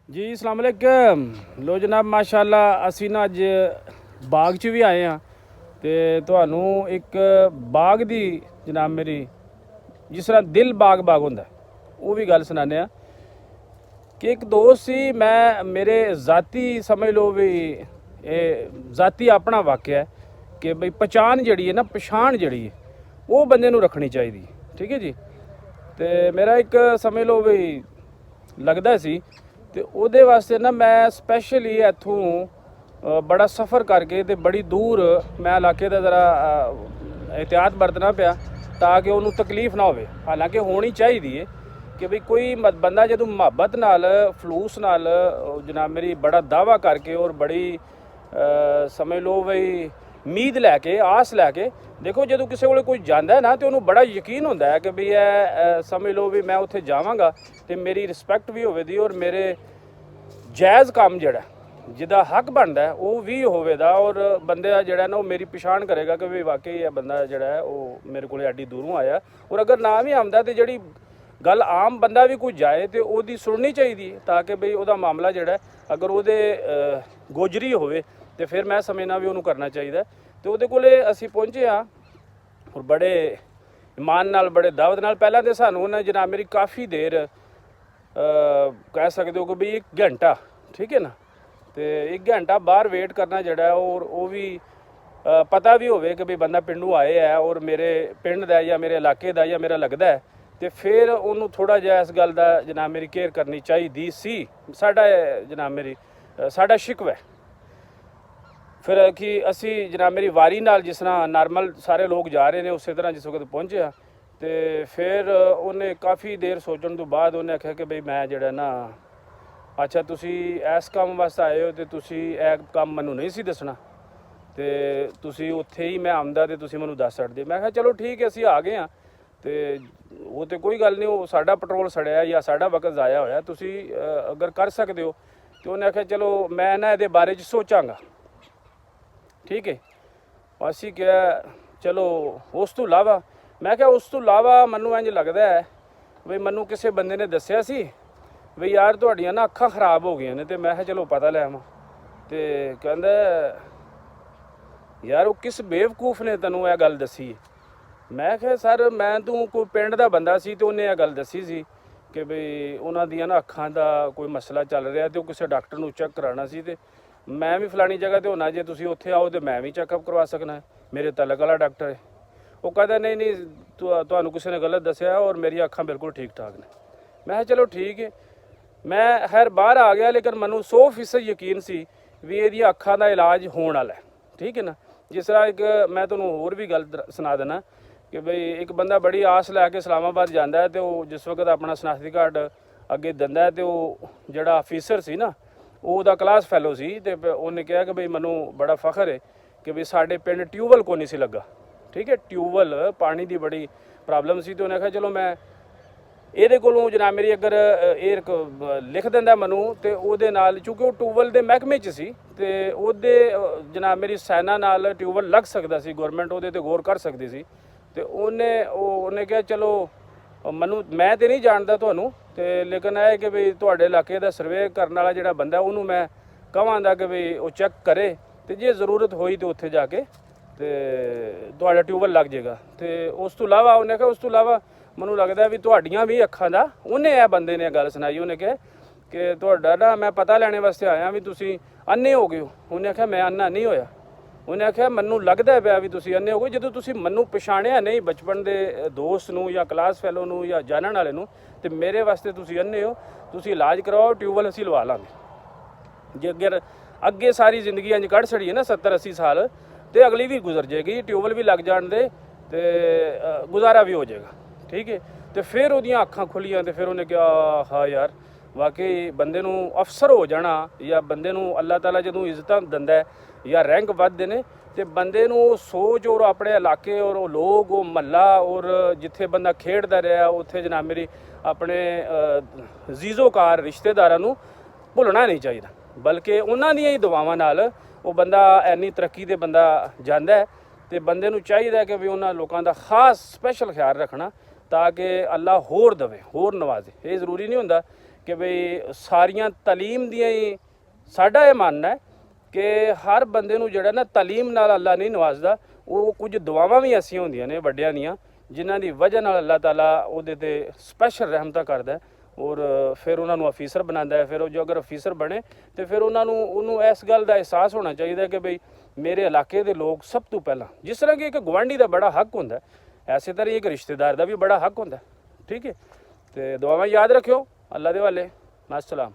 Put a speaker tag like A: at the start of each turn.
A: जी अस्सलाम वालेकुम। लो जनाब माशाअल्लाह ਅਸੀਂ ਨਾ ਅੱਜ ਬਾਗ 'ਚ ਵੀ ਆਏ ਆ ਤੇ ਤੁਹਾਨੂੰ ਇੱਕ ਬਾਗ ਦੀ ਜਨਾਬ ਮੇਰੀ ਜਿਸ ਤਰ੍ਹਾਂ ਦਿਲ ਬਾਗ ਹੁੰਦਾ ਉਹ ਵੀ ਗੱਲ ਸੁਣਾਉਂਦੇ ਆ ਕਿ ਇੱਕ ਦੋਸਤ ਸੀ ਮੈਂ ਮੇਰੇ ਜ਼ਾਤੀ ਸਮਝ ਲਓ ਵੀ ਇਹ ਜ਼ਾਤੀ ਆਪਣਾ ਵਾਕਿਆ ਹੈ ਕਿ ਬਈ ਪਛਾਣ ਜਿਹੜੀ ਹੈ ਨਾ ਪਛਾਣ ਜਿਹੜੀ ਹੈ ਉਹ ਬੰਦੇ ਨੂੰ ਰੱਖਣੀ ਚਾਹੀਦੀ ਠੀਕ ਹੈ ਜੀ। ਤੇ ਮੇਰਾ ਇੱਕ ਸਮਝ ਲਓ ਵੀ ਲੱਗਦਾ ਸੀ ਤੇ ਉਹਦੇ ਵਾਸਤੇ ਨਾ ਮੈਂ ਸਪੈਸ਼ਲੀ ਇੱਥੋਂ ਬੜਾ ਸਫ਼ਰ ਕਰਕੇ ਤੇ ਬੜੀ ਦੂਰ ਮੈਂ ਇਲਾਕੇ ਦਾ ਜ਼ਰਾ ਇਹਤਿਆਤ ਵਰਤਣਾ ਪਿਆ ਤਾਂ ਕਿ ਉਹਨੂੰ ਤਕਲੀਫ ਨਾ ਹੋਵੇ। ਹਾਲਾਂਕਿ ਹੋਣੀ ਚਾਹੀਦੀ ਹੈ ਕਿ ਵੀ ਕੋਈ ਬੰਦਾ ਜਦੋਂ ਮੁਹੱਬਤ ਨਾਲ ਫਲੂਸ ਨਾਲ ਜਨਾਬ ਮੇਰੀ ਬੜਾ ਦਾਵਾ ਕਰਕੇ ਔਰ ਬੜੀ ਸਮਝ ਲਓ ਬਈ ਉਮੀਦ ਲੈ ਕੇ ਆਸ ਲੈ ਕੇ ਦੇਖੋ ਜਦੋਂ ਕਿਸੇ ਕੋਲ ਕੋਈ ਜਾਂਦਾ ਹੈ ਨਾ ਤੇ ਉਹਨੂੰ ਬੜਾ ਯਕੀਨ ਹੁੰਦਾ ਹੈ ਕਿ ਵੀ ਇਹ ਸਮਝ ਲਓ ਵੀ ਮੈਂ ਉੱਥੇ ਜਾਵਾਂਗਾ ਤੇ ਮੇਰੀ ਰਿਸਪੈਕਟ ਵੀ ਹੋਵੇਗੀ ਔਰ ਮੇਰੇ ਜਾਇਜ਼ ਕੰਮ ਜਿਹੜਾ ਜਿਹਦਾ ਹੱਕ ਬਣਦਾ ਹੈ ਉਹ ਵੀ ਹੋਵੇਗਾ ਔਰ ਬੰਦੇ ਦਾ ਜਿਹੜਾ ਨਾ ਉਹ ਮੇਰੀ ਪਛਾਣ ਕਰੇਗਾ ਕਿ ਵੀ ਵਾਕਈ ਇਹ ਬੰਦਾ ਜਿਹੜਾ ਹੈ ਉਹ ਮੇਰੇ ਕੋਲ ਐਡੀ ਦੂਰੋਂ ਆਇਆ। ਔਰ ਅਗਰ ਨਾ ਵੀ ਆਉਂਦਾ ਤੇ ਜਿਹੜੀ ਗੱਲ ਆਮ ਬੰਦਾ ਵੀ ਕੋਈ ਜਾਏ ਤੇ ਉਹਦੀ ਸੁਣਨੀ ਚਾਹੀਦੀ ਹੈ ਤਾਂ ਕਿ ਬਈ ਉਹਦਾ ਮਾਮਲਾ ਜਿਹੜਾ ਅਗਰ ਉਹਦੇ ਗੋਜਰੀ ਹੋਵੇ ਤੇ ਫਿਰ ਮੈਂ ਸਮਝਣਾ ਵੀ ਉਹਨੂੰ ਕਰਨਾ ਚਾਹੀਦਾ। ਤੇ ਉਹਦੇ ਕੋਲੇ ਅਸੀਂ ਪਹੁੰਚੇ ਹਾਂ ਔਰ ਬੜੇ ਇਮਾਨ ਨਾਲ ਬੜੇ ਦਾਵਤ ਨਾਲ ਪਹਿਲਾਂ ਤੇ ਸਾਨੂੰ ਉਹਨਾਂ ਜਨਾਬ ਮੇਰੀ ਕਾਫੀ ਦੇਰ ਕਹਿ ਸਕਦੇ ਹੋ ਕਿ ਵੀ 1 ਘੰਟਾ ਠੀਕ ਹੈ ਨਾ ਤੇ 1 ਘੰਟਾ ਬਾਹਰ ਵੇਟ ਕਰਨਾ ਜਿਹੜਾ ਔਰ ਉਹ ਵੀ ਪਤਾ ਵੀ ਹੋਵੇ ਕਿ ਵੀ ਬੰਦਾ ਪਿੰਡੋਂ ਆਏ ਹੈ ਔਰ ਮੇਰੇ ਪਿੰਡ ਦਾ ਜਾਂ ਮੇਰੇ ਇਲਾਕੇ ਦਾ ਜਾਂ ਮੇਰਾ ਲੱਗਦਾ ਹੈ ਤੇ ਫਿਰ ਉਹਨੂੰ ਥੋੜਾ ਜਿਹਾ ਇਸ ਗੱਲ ਦਾ ਜਨਾਬ ਮੇਰੀ ਕੇਅਰ ਕਰਨੀ ਚਾਹੀਦੀ ਸੀ। ਸਾਡਾ ਜਨਾਬ ਮੇਰੀ ਸਾਡਾ ਸ਼ਿਕਵਾ ਫਿਰ ਕਿ ਅਸੀਂ ਜਨਾਬ ਮੇਰੀ ਵਾਰੀ ਨਾਲ ਜਿਸ ਤਰ੍ਹਾਂ ਨਾਰਮਲ ਸਾਰੇ ਲੋਕ ਜਾ ਰਹੇ ਨੇ ਉਸੇ ਤਰ੍ਹਾਂ ਜਿਸ ਵਕਤ ਪਹੁੰਚਿਆ ਤੇ ਫਿਰ ਉਹਨੇ ਕਾਫੀ ਦੇਰ ਸੋਚਣ ਤੋਂ ਬਾਅਦ ਉਹਨੇ ਆਖਿਆ ਕਿ ਬਈ ਮੈਂ ਜਿਹੜਾ ਨਾ ਅੱਛਾ ਤੁਸੀਂ ਇਸ ਕੰਮ ਵਾਸਤੇ ਆਏ ਹੋ ਤੇ ਤੁਸੀਂ ਇਹ ਕੰਮ ਮੈਨੂੰ ਨਹੀਂ ਸੀ ਦੱਸਣਾ ਤੇ ਤੁਸੀਂ ਉੱਥੇ ਹੀ ਮੈਂ ਆਉਂਦਾ ਤੇ ਤੁਸੀਂ ਮੈਨੂੰ ਦੱਸ ਸਕਦੇ। ਮੈਂ ਕਿਹਾ ਚਲੋ ਠੀਕ ਹੈ ਅਸੀਂ ਆ ਗਏ ਹਾਂ ਤੇ ਉਹ ਤੇ ਕੋਈ ਗੱਲ ਨਹੀਂ ਉਹ ਸਾਡਾ ਪੈਟਰੋਲ ਸੜਿਆ ਜਾਂ ਸਾਡਾ ਵਕਤ ਜ਼ਾਇਆ ਹੋਇਆ ਤੁਸੀਂ ਅਗਰ ਕਰ ਸਕਦੇ ਹੋ ਤੇ ਉਹਨੇ ਆਖਿਆ ਚਲੋ ਮੈਂ ਨਾ ਇਹਦੇ ਬਾਰੇ 'ਚ ਸੋਚਾਂਗਾ ਠੀਕ ਹੈ। ਅਸੀਂ ਕਿਹਾ ਚਲੋ ਉਸ ਤੋਂ ਇਲਾਵਾ ਮੈਂ ਕਿਹਾ ਉਸ ਤੋਂ ਇਲਾਵਾ ਮੈਨੂੰ ਇੰਝ ਲੱਗਦਾ ਹੈ ਵੀ ਮੈਨੂੰ ਕਿਸੇ ਬੰਦੇ ਨੇ ਦੱਸਿਆ ਸੀ ਵੀ ਯਾਰ ਤੁਹਾਡੀਆਂ ਨਾ ਅੱਖਾਂ ਖਰਾਬ ਹੋ ਗਈਆਂ ਨੇ ਤੇ ਮੈਂ ਕਿਹਾ ਚਲੋ ਪਤਾ ਲੈ ਆਵਾਂ ਤੇ ਕਹਿੰਦਾ ਯਾਰ ਉਹ ਕਿਸ ਬੇਵਕੂਫ ਨੇ ਤੈਨੂੰ ਇਹ ਗੱਲ ਦੱਸੀ ਹੈ। ਮੈਂ ਕਿਹਾ ਸਰ ਮੈਂ ਤੂੰ ਕੋਈ ਪਿੰਡ ਦਾ ਬੰਦਾ ਸੀ ਤੇ ਉਹਨੇ ਇਹ ਗੱਲ ਦੱਸੀ ਸੀ ਕਿ ਬਈ ਉਹਨਾਂ ਦੀਆਂ ਨਾ ਅੱਖਾਂ ਦਾ ਕੋਈ ਮਸਲਾ ਚੱਲ ਰਿਹਾ ਤੇ ਉਹ ਕਿਸੇ ਡਾਕਟਰ ਨੂੰ ਚੈੱਕ ਕਰਾਉਣਾ ਸੀ ਤੇ ਮੈਂ ਵੀ ਫਲਾਣੀ ਜਗ੍ਹਾ 'ਤੇ ਹੋਣਾ ਜੇ ਤੁਸੀਂ ਉੱਥੇ ਆਓ ਤੇ ਮੈਂ ਵੀ ਚੈੱਕਅਪ ਕਰਵਾ ਸਕਣਾ ਮੇਰੇ ਤਲਕ ਵਾਲਾ ਡਾਕਟਰ ਹੈ। ਉਹ ਕਹਿੰਦਾ ਨਹੀਂ ਤੁਹਾਨੂੰ ਕਿਸੇ ਨੇ ਗਲਤ ਦੱਸਿਆ ਔਰ ਮੇਰੀਆਂ ਅੱਖਾਂ ਬਿਲਕੁਲ ਠੀਕ ਠਾਕ ਨੇ। ਮੈਂ ਕਿਹਾ ਚਲੋ ਠੀਕ ਹੈ ਮੈਂ ਖੈਰ ਬਾਹਰ ਆ ਗਿਆ ਲੇਕਿਨ ਮੈਨੂੰ 100% ਯਕੀਨ ਸੀ ਵੀ ਇਹਦੀਆਂ ਅੱਖਾਂ ਦਾ ਇਲਾਜ ਹੋਣ ਵਾਲਾ ਹੈ ਠੀਕ ਹੈ ਨਾ। ਜਿਸ ਤਰ੍ਹਾਂ ਇੱਕ ਮੈਂ ਤੁਹਾਨੂੰ ਹੋਰ ਵੀ ਗੱਲ ਸੁਣਾ ਦੇਣਾ ਕਿ ਬਈ ਇੱਕ ਬੰਦਾ ਬੜੀ ਆਸ ਲੈ ਕੇ ਇਸਲਾਮਾਬਾਦ ਜਾਂਦਾ ਹੈ ਤੇ ਉਹ ਜਿਸ ਵਕਤ ਆਪਣਾ ਸ਼ਨਾਖਤੀ ਕਾਰਡ ਅੱਗੇ ਦਿੰਦਾ ਹੈ ਤੇ ਉਹ ਜਿਹੜਾ ਅਫੀਸਰ ਸੀ ਨਾ ਉਹ ਉਹਦਾ ਕਲਾਸ ਫੈਲੋ ਸੀ ਤੇ ਉਹਨੇ ਕਿਹਾ ਕਿ ਬਈ ਮੈਨੂੰ ਬੜਾ ਫਖਰ ਹੈ ਕਿ ਵੀ ਸਾਡੇ ਪਿੰਡ ਟਿਊਬਵੈੱਲ ਕੋਈ ਨਹੀਂ ਸੀ ਲੱਗਾ ਠੀਕ ਹੈ। ਟਿਊਬਵੈੱਲ ਪਾਣੀ ਦੀ ਬੜੀ ਪ੍ਰੋਬਲਮ ਸੀ ਤੇ ਉਹਨੇ ਕਿਹਾ ਚਲੋ ਮੈਂ ਇਹਦੇ ਕੋਲੋਂ ਜਨਾਬ ਮੇਰੀ ਅਗਰ ਇਹ ਲਿਖ ਦਿੰਦਾ ਮੈਨੂੰ ਤੇ ਉਹਦੇ ਨਾਲ ਚੂँਕਿ ਉਹ ਟਿਊਬਵੈੱਲ ਦੇ ਮਹਿਕਮੇ 'ਚ ਸੀ ਤੇ ਉਹਦੇ ਜਨਾਬ ਮੇਰੀ ਸੈਨਾ ਨਾਲ ਟਿਊਬਵੈੱਲ ਲੱਗ ਸਕਦਾ ਸੀ ਗੌਰਮੈਂਟ ਉਹਦੇ 'ਤੇ ਗੌਰ ਕਰ ਸਕਦੀ ਸੀ ਤੇ ਉਹਨੇ ਕਿਹਾ ਚਲੋ ਮੈਨੂੰ ਮੈਂ ਤੇ ਨਹੀਂ ਜਾਣਦਾ ਤੁਹਾਨੂੰ ਤੇ ਲੇਕਿਨ ਇਹ ਕਿ ਵੀ ਤੁਹਾਡੇ ਇਲਾਕੇ ਦਾ ਸਰਵੇ ਕਰਨ ਵਾਲਾ ਜਿਹੜਾ ਬੰਦਾ ਉਹਨੂੰ ਮੈਂ ਕਹਾਂਗਾ ਕਿ ਵੀ ਉਹ ਚੈੱਕ ਕਰੇ ਤੇ ਜੇ ਜ਼ਰੂਰਤ ਹੋਈ ਤੇ ਉੱਥੇ ਜਾ ਕੇ ਤੇ ਤੁਹਾਡਾ ਟਿਊਬਵੈੱਲ ਲੱਗ ਜਾਏਗਾ। ਤੇ ਉਸ ਤੋਂ ਇਲਾਵਾ ਉਹਨੇ ਕਿਹਾ ਉਸ ਤੋਂ ਇਲਾਵਾ ਮੈਨੂੰ ਲੱਗਦਾ ਵੀ ਤੁਹਾਡੀਆਂ ਵੀ ਅੱਖਾਂ ਦਾ ਉਹਨੇ ਇਹ ਬੰਦੇ ਨੇ ਗੱਲ ਸੁਣਾਈ। ਉਹਨੇ ਕਿਹਾ ਕਿ ਤੁਹਾਡਾ ਨਾ ਮੈਂ ਪਤਾ ਲੈਣੇ ਵਾਸਤੇ ਆਇਆ ਵੀ ਤੁਸੀਂ ਅੰਨੇ ਹੋ ਗਏ ਹੋ। ਉਹਨੇ ਆਖਿਆ ਮੈਂ ਅੰਨਾ ਨਹੀਂ ਹੋਇਆ। ਉਹਨੇ ਆਖਿਆ ਮੈਨੂੰ ਲੱਗਦਾ ਪਿਆ ਵੀ ਤੁਸੀਂ ਅੰਨੇ ਹੋ ਗਏ ਜਦੋਂ ਤੁਸੀਂ ਮੈਨੂੰ ਪਛਾਣਿਆ ਨਹੀਂ ਬਚਪਨ ਦੇ ਦੋਸਤ ਨੂੰ ਜਾਂ ਕਲਾਸ ਫੈਲੋ ਨੂੰ ਜਾਂ ਜਾਣਨ ਵਾਲੇ ਨੂੰ ਤੇ ਮੇਰੇ ਵਾਸਤੇ ਤੁਸੀਂ ਅੰਨੇ ਹੋ। ਤੁਸੀਂ ਇਲਾਜ ਕਰਵਾਓ ਟਿਊਬਵੈੱਲ ਅਸੀਂ ਲਵਾ ਲਾਂਗੇ। ਜੇ ਅੱਗੇ ਸਾਰੀ ਜ਼ਿੰਦਗੀ ਇੰਜ ਕੱਢ ਛੜੀ ਹੈ ਨਾ 70-80 ਸਾਲ ਤੇ ਅਗਲੀ ਵੀ ਗੁਜ਼ਰ ਜਾਏਗੀ ਟਿਊਬਵੈੱਲ ਵੀ ਲੱਗ ਜਾਣ ਦੇ ਤੇ ਗੁਜ਼ਾਰਾ ਵੀ ਹੋ ਜਾਏਗਾ ਠੀਕ ਹੈ। ਤੇ ਫਿਰ ਉਹਦੀਆਂ ਅੱਖਾਂ ਖੁੱਲੀਆਂ ਤੇ ਫਿਰ ਉਹਨੇ ਕਿਹਾ ਹਾਂ ਯਾਰ ਵਾਕਈ ਬੰਦੇ ਨੂੰ ਅਫਸਰ ਹੋ ਜਾਣਾ ਜਾਂ ਬੰਦੇ ਨੂੰ ਅੱਲਾਹ ਤਾਲਾ ਜਦੋਂ ਇੱਜ਼ਤਾਂ ਦਿੰਦਾ ਜਾਂ ਰੈਂਕ ਵੱਧਦੇ ਨੇ ਤੇ ਬੰਦੇ ਨੂੰ ਉਹ ਸੋਚ ਔਰ ਆਪਣੇ ਇਲਾਕੇ ਔਰ ਉਹ ਲੋਕ ਉਹ ਮਹੱਲਾ ਔਰ ਜਿੱਥੇ ਬੰਦਾ ਖੇਡਦਾ ਰਿਹਾ ਉੱਥੇ ਜਨਾਬ ਮੇਰੀ ਆਪਣੇ ਜ਼ੀਜ਼ੋਕਾਰ ਰਿਸ਼ਤੇਦਾਰਾਂ ਨੂੰ ਭੁੱਲਣਾ ਨਹੀਂ ਚਾਹੀਦਾ ਬਲਕਿ ਉਹਨਾਂ ਦੀਆਂ ਹੀ ਦੁਆਵਾਂ ਨਾਲ ਉਹ ਬੰਦਾ ਇੰਨੀ ਤਰੱਕੀ ਤੇ ਬੰਦਾ ਜਾਂਦਾ ਹੈ ਤੇ ਬੰਦੇ ਨੂੰ ਚਾਹੀਦਾ ਕਿ ਵੀ ਉਹਨਾਂ ਲੋਕਾਂ ਦਾ ਖਾਸ ਸਪੈਸ਼ਲ ਖਿਆਲ ਰੱਖਣਾ ਤਾਂ ਕਿ ਅੱਲਾ ਹੋਰ ਦੇਵੇ ਹੋਰ ਨਵਾਜ਼ੇ। ਇਹ ਜ਼ਰੂਰੀ ਨਹੀਂ ਹੁੰਦਾ ਕਿ ਬਈ ਸਾਰੀਆਂ ਤਾਲੀਮ ਦੀਆਂ ਹੀ ਸਾਡਾ ਇਹ ਮੰਨਣਾ ਹੈ ਕਿ ਹਰ ਬੰਦੇ ਨੂੰ ਜਿਹੜਾ ਨਾ ਤਾਲੀਮ ਨਾਲ ਅੱਲਾ ਨਹੀਂ ਨਵਾਜ਼ਦਾ। ਉਹ ਕੁਝ ਦੁਆਵਾਂ ਵੀ ਐਸੀਆਂ ਹੁੰਦੀਆਂ ਨੇ ਵੱਡਿਆਂ ਦੀਆਂ ਜਿਨ੍ਹਾਂ ਦੀ ਵਜ੍ਹਾ ਨਾਲ ਅੱਲਾਹ ਤਾਲਾ ਉਹਦੇ ਤੇ ਸਪੈਸ਼ਲ ਰਹਿਮਤਾਂ ਕਰਦਾ ਹੈ ਔਰ ਫਿਰ ਉਹਨਾਂ ਨੂੰ ਅਫੀਸਰ ਬਣਾਉਂਦਾ ਹੈ। ਫਿਰ ਉਹ ਜੋ ਅਗਰ ਅਫੀਸਰ ਬਣੇ ਤੇ ਫਿਰ ਉਹਨੂੰ ਇਸ ਗੱਲ ਦਾ ਅਹਿਸਾਸ ਹੋਣਾ ਚਾਹੀਦਾ ਕਿ ਬਈ ਮੇਰੇ ਇਲਾਕੇ ਦੇ ਲੋਕ ਸਭ ਤੋਂ ਪਹਿਲਾਂ, ਜਿਸ ਤਰ੍ਹਾਂ ਕਿ ਇੱਕ ਗੁਆਂਢੀ ਦਾ ਬੜਾ ਹੱਕ ਹੁੰਦਾ ਐਸੇ ਤਰ੍ਹਾਂ ਇੱਕ ਰਿਸ਼ਤੇਦਾਰ ਦਾ ਵੀ ਬੜਾ ਹੱਕ ਹੁੰਦਾ। ਠੀਕ ਹੈ, ਤੇ ਦੁਆਵਾਂ ਯਾਦ ਰੱਖਿਓ। ਅੱਲਾ ਦੇ ਵਾਲੇ, ਮਾਸਲਾਮ।